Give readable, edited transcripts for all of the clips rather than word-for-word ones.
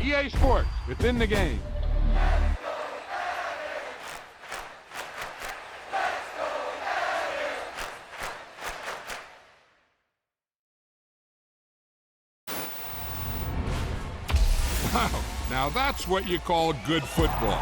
EA Sports. It's in the game. Wow, now that's what you call good football.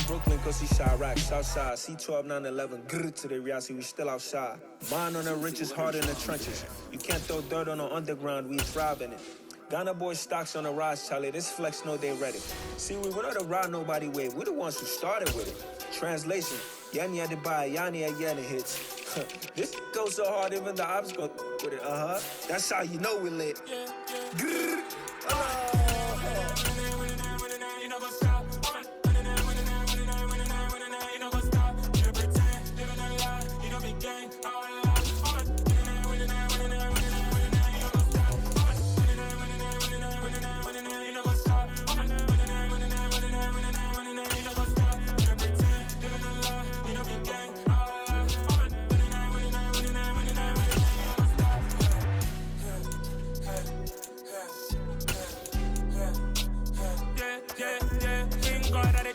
Brooklyn, cause he shot rock, Southside, C12, 911, grrr to the reality, we still outside. Mine on the riches, hard in the trenches. You can't throw dirt on the underground, we thrive in it. Ghana boys stocks on the rise, Charlie, this flex know they ready. See, we not a ride nobody wave, we the ones who started with it. Translation, Yanni had to buy, Yanni had Yanni hits. This goes so hard, even the ops go with it, That's how you know we lit. Grrr.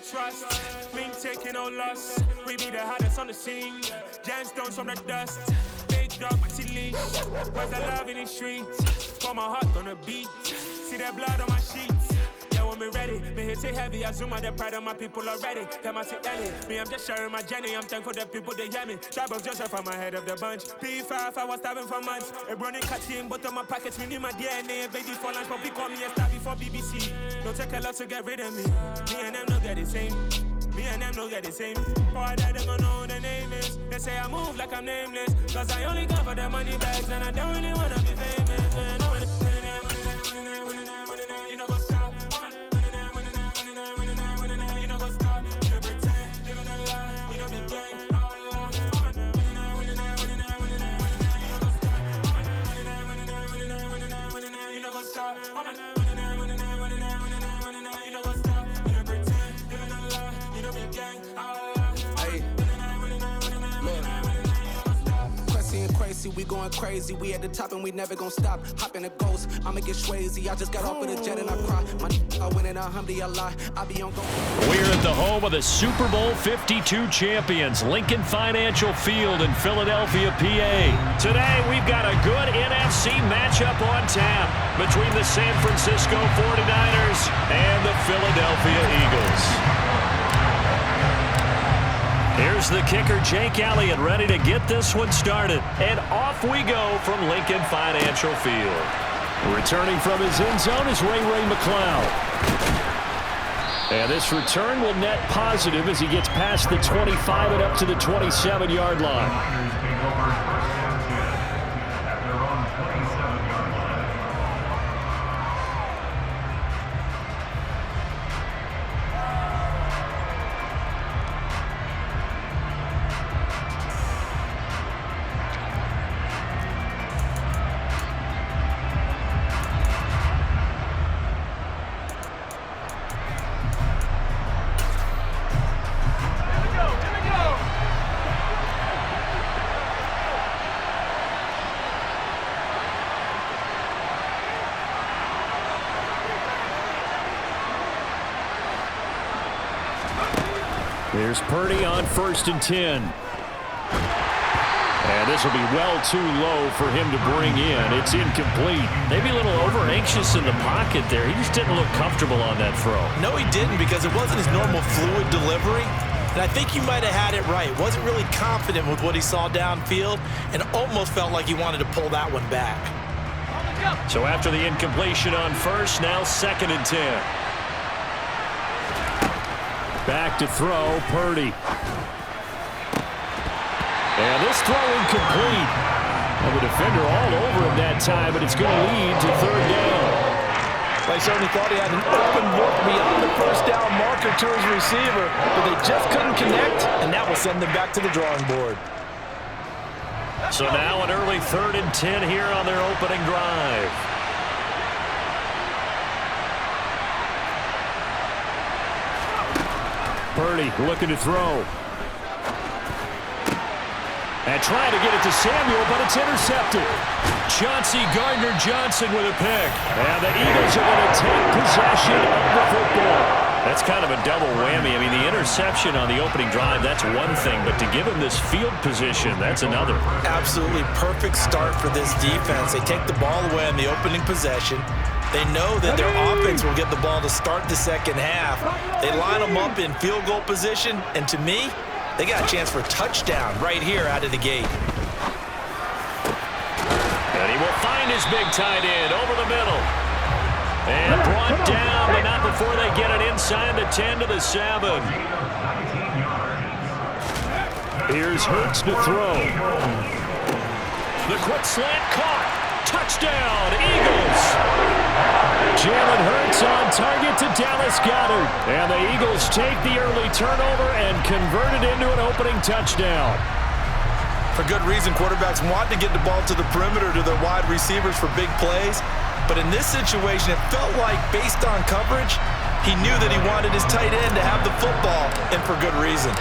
Trust, we ain't taking no loss. We be the hottest on the scene. Gemstones from the dust. Big dog, maxi leash. Where's the love in the streets? For my heart on the beat. See that blood on my sheets. Yeah, when we ready, me hit it heavy. I zoom out the pride of my people already. Them I see Ellie. Me, I'm just sharing my journey. I'm thankful the people they hear me. Tribe of Joseph from my head of the bunch. P5, I was starving for months. A running catching, but on my pockets, we need my DNA. Baby for lunch, but we call me a star before BBC. Don't take a lot to get rid of me. Me and them don't get the same. Me and them don't get the same. Boy, that they gonna know who the name is. They say I move like I'm nameless. Cause I only come for the money bags and I don't really wanna be famous. You know what's up? You know what's up? You pretend, living a lie. You know the game. You know what's up? We going crazy, we at the top and we never gonna stop. Hop in a ghost, I'ma get swayzy. I just got off of the jet and I cry. I win in a Humvee, I lie. I be on go. We're at the home of the Super Bowl 52 champions, Lincoln Financial Field in Philadelphia, PA. Today, we've got a good NFC matchup on tap between the San Francisco 49ers and the Philadelphia Eagles. Here's the kicker, Jake Elliott, ready to get this one started. And off we go from Lincoln Financial Field. Returning from his end zone is Ray McCloud. And this return will net positive as he gets past the 25 and up to the 27-yard line. Here's Purdy on 1st and 10. And this will be well too low for him to bring in. It's incomplete. Maybe a little over-anxious in the pocket there. He just didn't look comfortable on that throw. No, he didn't, because it wasn't his normal fluid delivery. And I think he might have had it right. Wasn't really confident with what he saw downfield and almost felt like he wanted to pull that one back. So after the incompletion on 1st, now 2nd and 10. Back to throw, Purdy. And this throw incomplete. And the defender all over him that time, but it's going to lead to 3rd down. They certainly thought he had an open look beyond the 1st down marker to his receiver, but they just couldn't connect, and that will send them back to the drawing board. So now an early 3rd and 10 here on their opening drive. Purdy looking to throw. And trying to get it to Samuel, but it's intercepted. Chauncey Gardner-Johnson with a pick. And the Eagles are going to take possession of the football. That's kind of a double whammy. I mean, the interception on the opening drive, that's one thing. But to give him this field position, that's another. Absolutely perfect start for this defense. They take the ball away on the opening possession. They know that their offense will get the ball to start the second half. They line them up in field goal position. And to me, they got a chance for a touchdown right here out of the gate. And he will find his big tight end over the middle. And brought down, but not before they get it inside the 10 to the 7. Here's Hurts to throw. The quick slant caught. Touchdown, Eagles. Jalen Hurts on target to Dallas Goedert. And the Eagles take the early turnover and convert it into an opening touchdown. For good reason, quarterbacks want to get the ball to the perimeter to their wide receivers for big plays. But in this situation, it felt like, based on coverage, he knew that he wanted his tight end to have the football, and for good reason.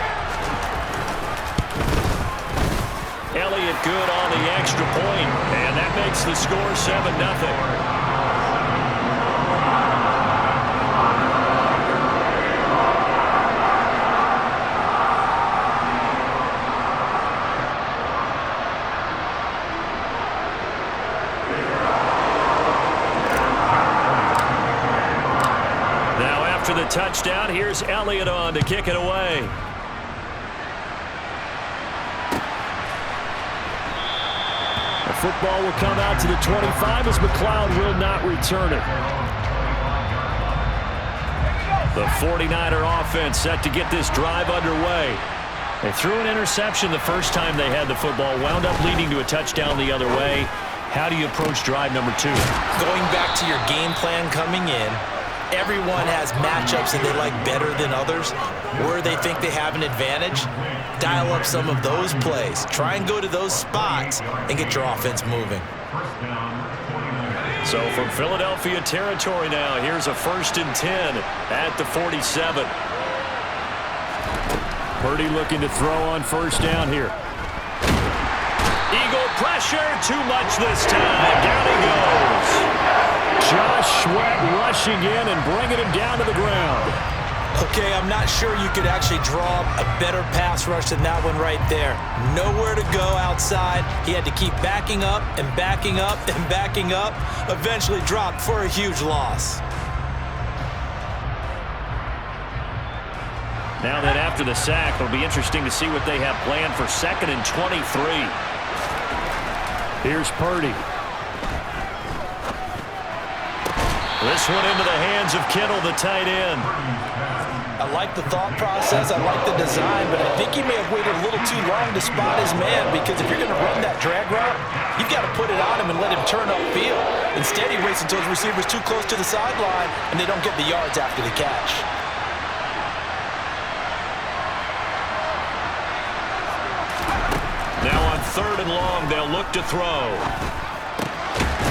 Elliott good on the extra point, and that makes the score 7-0. After the touchdown, here's Elliott on to kick it away. The football will come out to the 25 as McLeod will not return it. The 49er offense set to get this drive underway. They threw an interception the first time they had the football, wound up leading to a touchdown the other way. How do you approach drive number 2? Going back to your game plan coming in, everyone has matchups that they like better than others, where they think they have an advantage. Dial up some of those plays. Try and go to those spots and get your offense moving. So from Philadelphia territory now, here's a 1st and 10 at the 47. Purdy looking to throw on first down here. Eagle pressure, too much this time. Down he goes. Josh Sweat rushing in and bringing him down to the ground. Okay, I'm not sure you could actually draw a better pass rush than that one right there. Nowhere to go outside. He had to keep backing up and backing up and backing up. Eventually dropped for a huge loss. Now that after the sack, it'll be interesting to see what they have planned for 2nd and 23. Here's Purdy. This one into the hands of Kittle, the tight end. I like the thought process. I like the design, but I think he may have waited a little too long to spot his man, because if you're going to run that drag route, you've got to put it on him and let him turn upfield. Instead, he waits until his receiver's too close to the sideline, and they don't get the yards after the catch. Now on 3rd and long, they'll look to throw.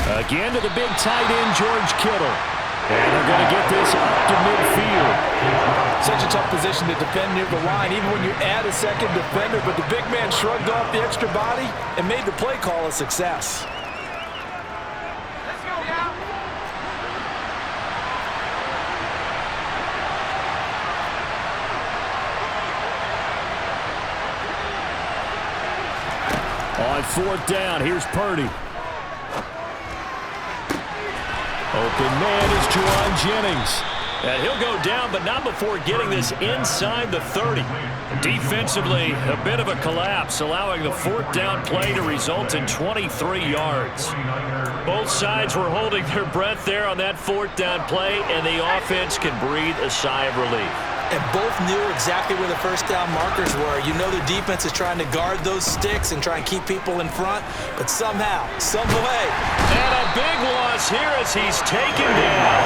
Again to the big tight end, George Kittle. And they're going to get this up to midfield. Such a tough position to defend near the line, even when you add a second defender. But the big man shrugged off the extra body and made the play call a success. Let's go now. On 4th down, here's Purdy. Open man is Juwan Jennings. And he'll go down, but not before getting this inside the 30. Defensively, a bit of a collapse, allowing the 4th down play to result in 23 yards. Both sides were holding their breath there on that 4th down play, and the offense can breathe a sigh of relief. And both knew exactly where the first down markers were. You know the defense is trying to guard those sticks and try and keep people in front, but somehow, some way. And a big loss here as he's taken down.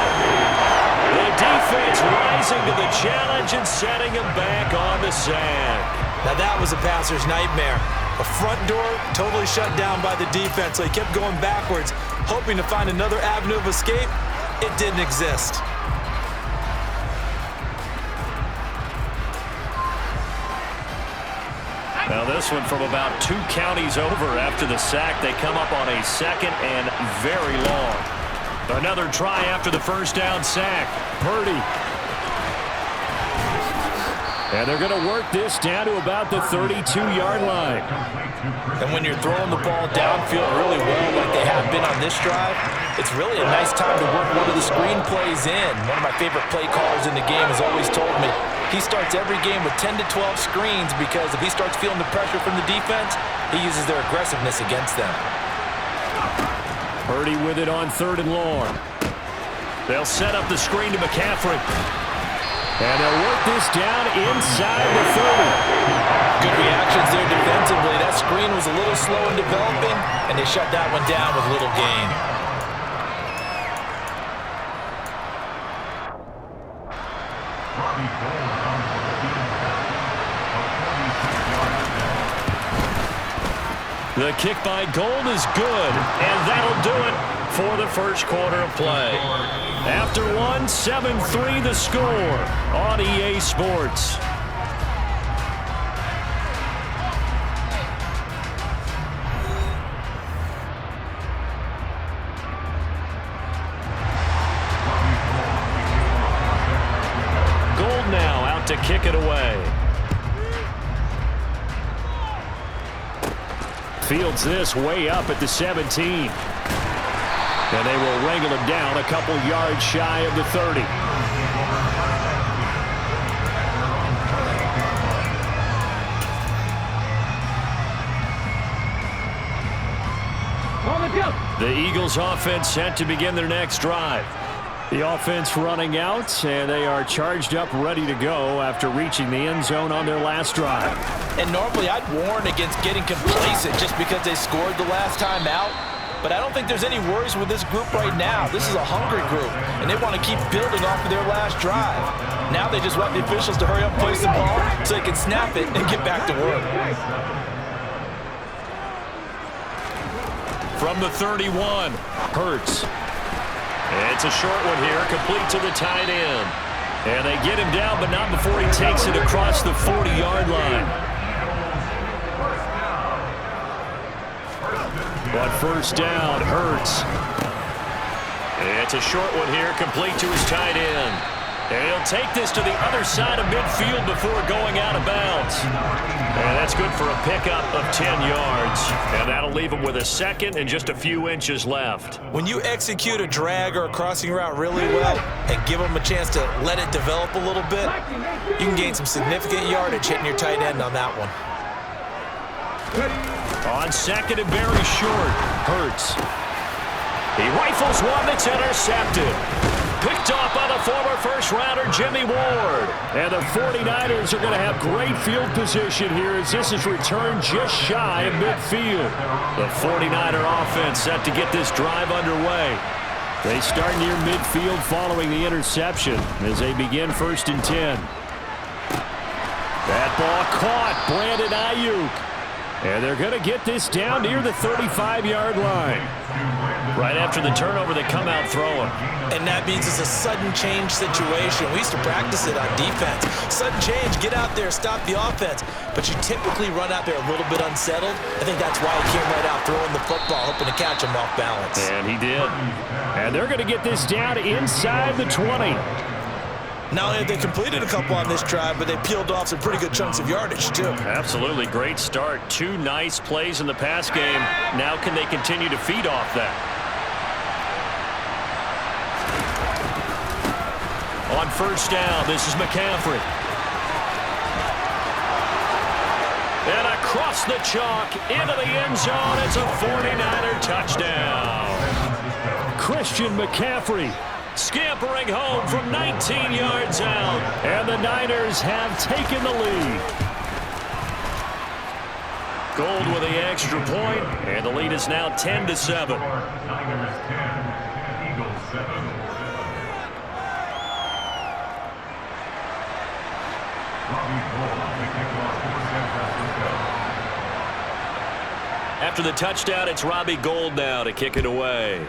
The defense rising to the challenge and setting him back on the sack. Now that was a passer's nightmare. A front door totally shut down by the defense, so he kept going backwards, hoping to find another avenue of escape. It didn't exist. Now this one from about 2 counties over after the sack. They come up on a second and very long. Another try after the first down sack. Purdy. And they're going to work this down to about the 32-yard line. And when you're throwing the ball downfield really well like they have been on this drive, it's really a nice time to work one of the screen plays in. One of my favorite play callers in the game has always told me he starts every game with 10 to 12 screens because if he starts feeling the pressure from the defense, he uses their aggressiveness against them. Purdy with it on 3rd and long. They'll set up the screen to McCaffrey. And they'll work this down inside the 30. Good reactions there defensively. That screen was a little slow in developing, and they shut that one down with little gain. The kick by Gold is good, and that'll do it for the first quarter of play. After one, 7-3 the score on EA Sports. Gold now out to kick it away. Fields this way up at the 17. And they will wrangle him down a couple yards shy of the 30. The Eagles offense set to begin their next drive. The offense running out, and they are charged up, ready to go after reaching the end zone on their last drive. And normally I'd warn against getting complacent just because they scored the last time out. But I don't think there's any worries with this group right now. This is a hungry group, and they want to keep building off of their last drive. Now they just want the officials to hurry up and place the ball so they can snap it and get back to work. From the 31, Hurts. It's a short one here, complete to the tight end. And they get him down, but not before he takes it across the 40-yard line. On first down, Hurts. It's a short one here, complete to his tight end. And he'll take this to the other side of midfield before going out of bounds. And that's good for a pickup of 10 yards. And that'll leave him with a second and just a few inches left. When you execute a drag or a crossing route really well and give them a chance to let it develop a little bit, you can gain some significant yardage hitting your tight end on that one. On second and very short, Hurts. He rifles one that's intercepted. Picked off by the former first-rounder Jimmy Ward. And the 49ers are going to have great field position here as this is returned just shy of midfield. The 49er offense set to get this drive underway. They start near midfield following the interception as they begin 1st and 10. That ball caught. Brandon Ayuk. And they're going to get this down near the 35-yard line. Right after the turnover, they come out throwing. And that means it's a sudden change situation. We used to practice it on defense. Sudden change, get out there, stop the offense. But you typically run out there a little bit unsettled. I think that's why he came right out throwing the football, hoping to catch him off balance. And he did. And they're going to get this down inside the 20. Not only have they completed a couple on this drive, but they peeled off some pretty good chunks of yardage, too. Absolutely. Great start. 2 nice plays in the pass game. Now can they continue to feed off that? On first down, this is McCaffrey. And across the chalk, into the end zone, it's a 49er touchdown. Christian McCaffrey scampering home from 19 yards out. And the Niners have taken the lead. Gold with the extra point, and the lead is now 10-7. After the touchdown, it's Robbie Gould now to kick it away.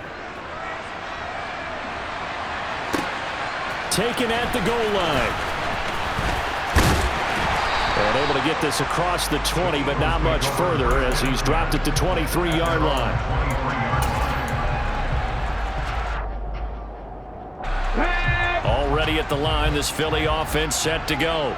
Taken at the goal line. And able to get this across the 20, but not much further as he's dropped it to 23-yard line. Already at the line, this Philly offense set to go.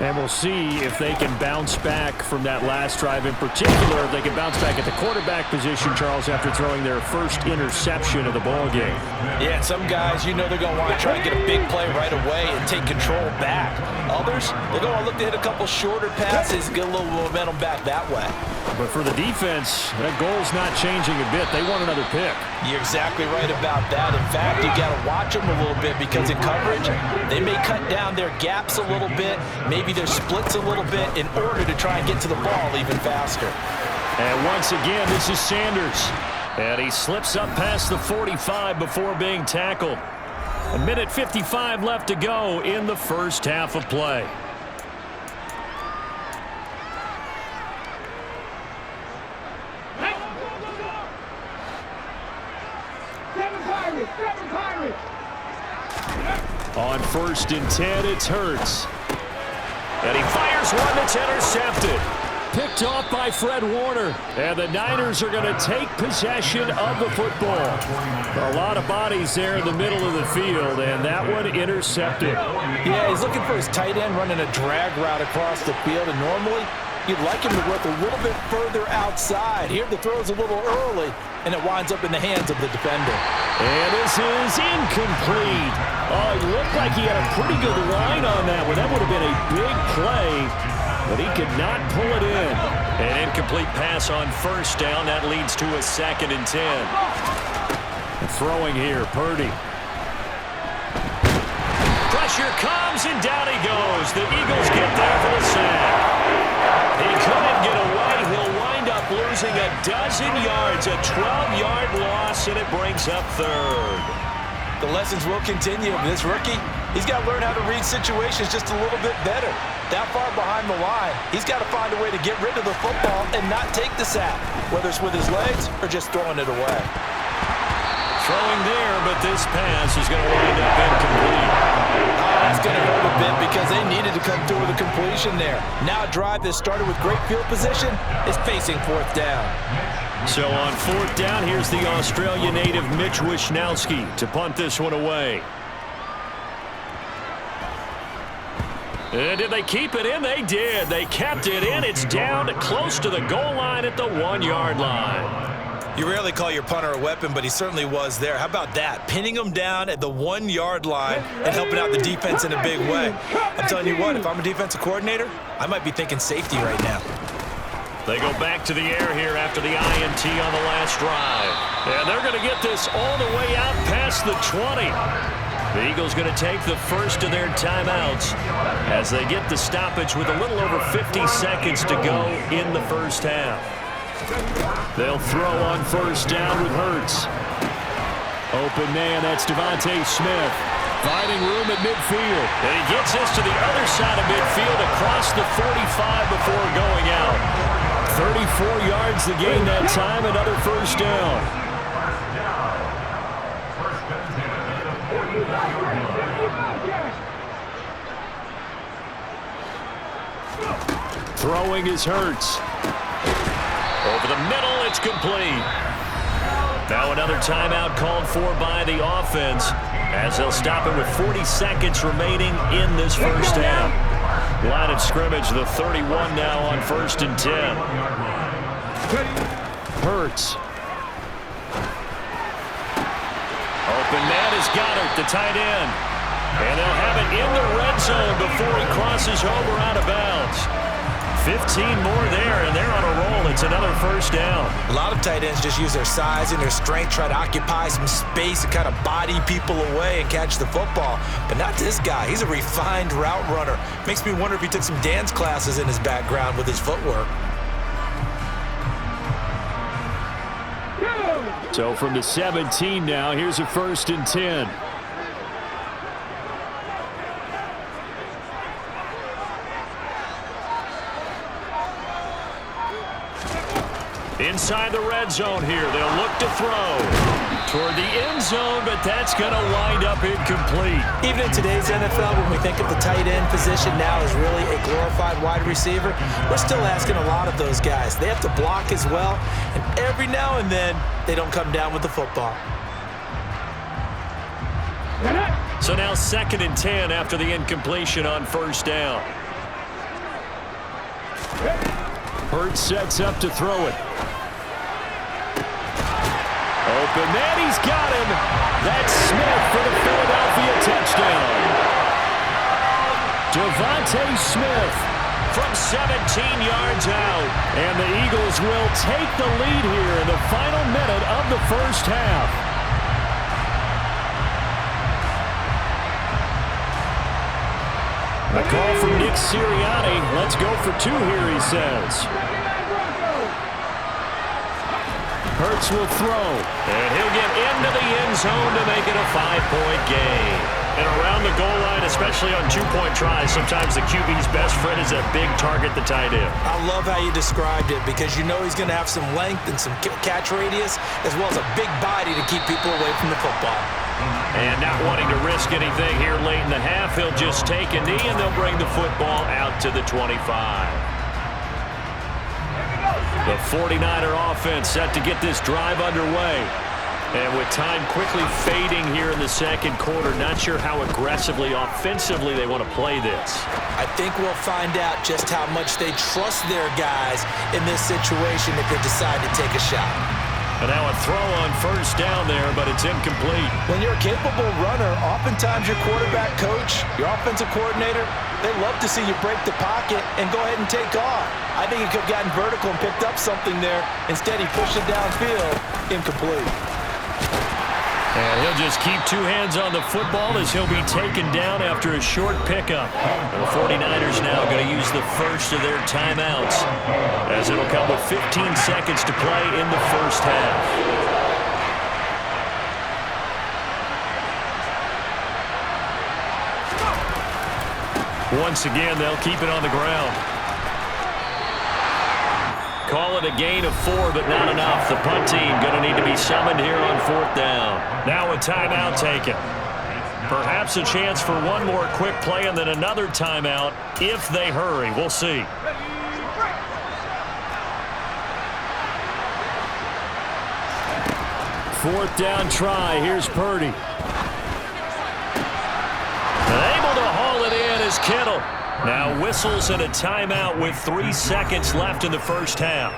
And we'll see if they can bounce back from that last drive in particular, if they can bounce back at the quarterback position, Charles, after throwing their first interception of the ball game. Yeah, and some guys, you know they're going to want to try to get a big play right away and take control back. Others, they're going to look to hit a couple shorter passes, get a little momentum back that way. But for the defense, that goal's not changing a bit. They want another pick. You're exactly right about that. In fact, you got to watch them a little bit because in coverage, they may cut down their gaps a little bit, maybe their splits a little bit in order to try and get to the ball even faster. And once again, this is Sanders. And he slips up past the 45 before being tackled. 1:55 left to go in the first half of play. On 1st and 10, it's Hurts. And he fires one that's intercepted. Picked off by Fred Warner. And the Niners are going to take possession of the football. A lot of bodies there in the middle of the field, and that one intercepted. Yeah, he's looking for his tight end running a drag route across the field, and normally you'd like him to work a little bit further outside. Here the throw's a little early, and it winds up in the hands of the defender. And this is incomplete. Oh, it looked like he had a pretty good line on that one. That would have been a big play, but he could not pull it in. An incomplete pass on 1st down. That leads to a 2nd and 10. Throwing here, Purdy. Pressure comes, and down he goes. The Eagles get there for the sack. He couldn't get away. He'll wind up losing a dozen yards, a 12-yard loss, and it brings up 3rd. The lessons will continue. This rookie, he's got to learn how to read situations just a little bit better. That far behind the line, he's got to find a way to get rid of the football and not take the sack, whether it's with his legs or just throwing it away. Throwing there, but this pass is going to wind up incomplete. That's going to hurt a bit because they needed to come through with a completion there. Now a drive that started with great field position is facing 4th down. So on 4th down, here's the Australia native Mitch Wishnowsky to punt this one away. And did they keep it in? They did. They kept it in. It's down close to the goal line at the 1-yard line. You rarely call your punter a weapon, but he certainly was there. How about that? Pinning him down at the 1-yard line and helping out the defense in a big way. I'm telling you what, if I'm a defensive coordinator, I might be thinking safety right now. They go back to the air here after the INT on the last drive. And they're going to get this all the way out past the 20. The Eagles going to take the first of their timeouts as they get the stoppage with a little over 50 seconds to go in the first half. They'll throw on 1st down with Hurts. Open man, that's Devontae Smith. Finding room at midfield. And he gets this to the other side of midfield across the 45 before going out. 34 yards to gain that time, another 1st down. Throwing is Hurts. Over the middle, it's complete. Now another timeout called for by the offense as they'll stop it with 40 seconds remaining in this first half. Line of scrimmage, the 31 now on 1st and 10. Hurts. Open man is Goddard, the tight end. And they'll have it in the red zone before he crosses over out of bounds. 15 more there, and they're on a roll. It's another 1st down. A lot of tight ends just use their size and their strength, try to occupy some space and kind of body people away and catch the football. But not this guy. He's a refined route runner. Makes me wonder if he took some dance classes in his background with his footwork. So from the 17 now, here's a 1st and 10. Inside the red zone here. They'll look to throw. toward the end zone, but that's going to wind up incomplete. Even in today's NFL, when we think of the tight end position now as really a glorified wide receiver, we're still asking a lot of those guys. They have to block as well, and every now and then, they don't come down with the football. So now 2nd and 10 after the incompletion on first down. Hurts sets up to throw it. Open man, he's got him. That's Smith for the Philadelphia touchdown. Devontae Smith from 17 yards out. And the Eagles will take the lead here in the final minute of the first half. A call from Nick Sirianni. Let's go for 2 here, he says. Hurts will throw. And he'll get into the end zone to make it a 5-point game. And around the goal line, especially on 2-point tries, sometimes the QB's best friend is a big target, the tight end. I love how you described it because you know he's going to have some length and some catch radius as well as a big body to keep people away from the football. And not wanting to risk anything here late in the half, he'll just take a knee and they'll bring the football out to the 25. The 49er offense set to get this drive underway. And with time quickly fading here in the second quarter, not sure how aggressively, offensively they want to play this. I think we'll find out just how much they trust their guys in this situation if they decide to take a shot. And now a throw on first down there, but it's incomplete. When you're a capable runner, oftentimes your quarterback coach, your offensive coordinator, they love to see you break the pocket and go ahead and take off. I think he could have gotten vertical and picked up something there. Instead, he pushed it downfield, incomplete. And he'll just keep 2 hands on the football as he'll be taken down after a short pickup. And the 49ers now going to use the first of their timeouts as it'll come with 15 seconds to play in the first half. Once again, they'll keep it on the ground. Call it a gain of 4, but not enough. The punt team going to need to be summoned here on 4th down. Now a timeout taken. Perhaps a chance for one more quick play and then another timeout if they hurry. We'll see. Fourth down try. Here's Purdy. Able to haul it in is Kittle. Now whistles and a timeout with 3 seconds left in the first half.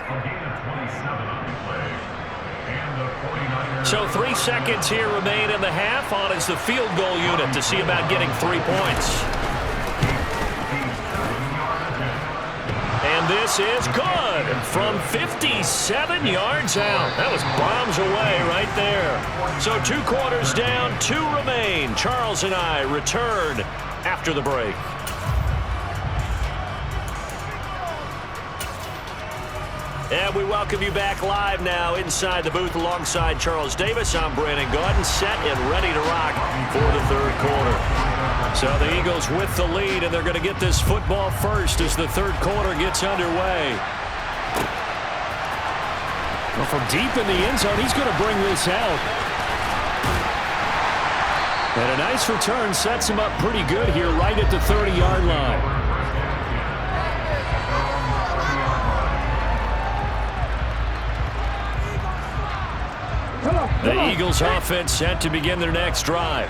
So 3 seconds here remain in the half. On is the field goal unit to see about getting 3 points. And this is good from 57 yards out. That was bombs away right there. So 2 quarters down, 2 remain. Charles and I return after the break. And we welcome you back live now inside the booth alongside Charles Davis. I'm Brandon Gaudin, set and ready to rock for the third quarter. So the Eagles with the lead, and they're going to get this football first as the third quarter gets underway. Well, from deep in the end zone, he's going to bring this out. And a nice return sets him up pretty good here right at the 30-yard line. The Eagles offense set to begin their next drive.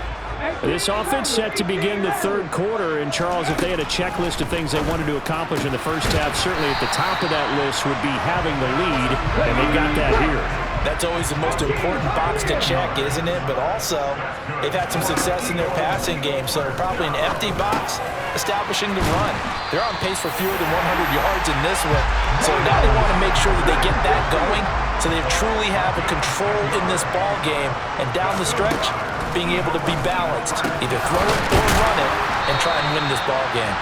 This offense set to begin the third quarter. And, Charles, if they had a checklist of things they wanted to accomplish in the first half, certainly at the top of that list would be having the lead, and they've got that here. That's always the most important box to check, isn't it? But also, they've had some success in their passing game, so they're probably an empty box establishing the run. They're on pace for fewer than 100 yards in this one, so now they want to make sure that they get that going so they truly have a control in this ball game, and down the stretch, being able to be balanced, either throw it or run it, and try and win this ball game.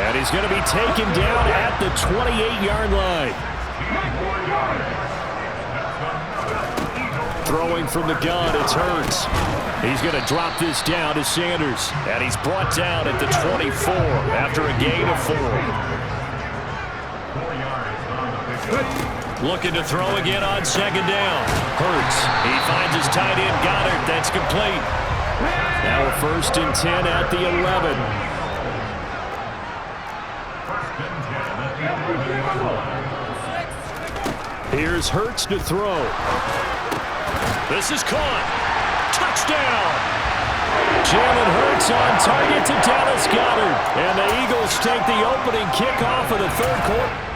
And he's going to be taken down at the 28-yard line. Throwing from the gun, it's Hurts. He's going to drop this down to Sanders. And he's brought down at the 24 after a gain of 4. Looking to throw again on second down. Hurts. He finds his tight end, Goddard. That's complete. Now a 1st and 10 at the 11. Here's Hurts to throw. This is caught. Touchdown. Jalen Hurts on target to Dallas Goedert. And the Eagles take the opening kickoff of the third quarter.